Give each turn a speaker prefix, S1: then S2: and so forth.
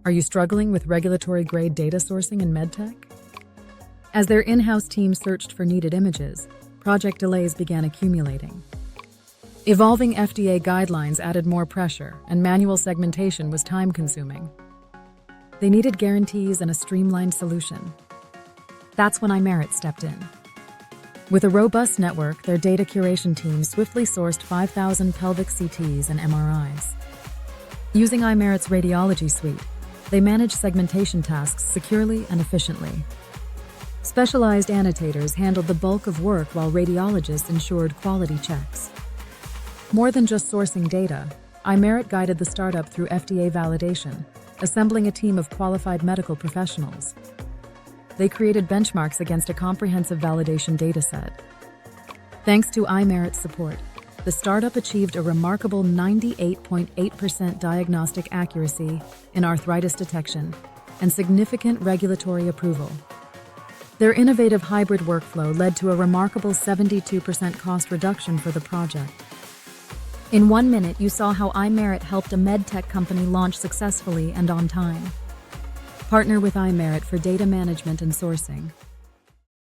S1: Are you struggling with regulatory-grade data sourcing in MedTech? As their in-house team searched for needed images, project delays began accumulating. Evolving FDA guidelines added more pressure, and manual segmentation was time-consuming. They needed guarantees and a streamlined solution. That's when iMerit stepped in. With a robust network, their data curation team swiftly sourced 5,000 pelvic CTs and MRIs. Using iMerit's radiology suite, they managed segmentation tasks securely and efficiently. Specialized annotators handled the bulk of work while radiologists ensured quality checks. More than just sourcing data, iMerit guided the startup through FDA validation, assembling a team of qualified medical professionals. They created benchmarks against a comprehensive validation dataset. Thanks to iMerit's support, the startup achieved a remarkable 98.8% diagnostic accuracy in arthritis detection and significant regulatory approval. Their innovative hybrid workflow led to a remarkable 72% cost reduction for the project. In 1 minute, you saw how iMerit helped a MedTech company launch successfully and on time. Partner with iMerit for data management and sourcing.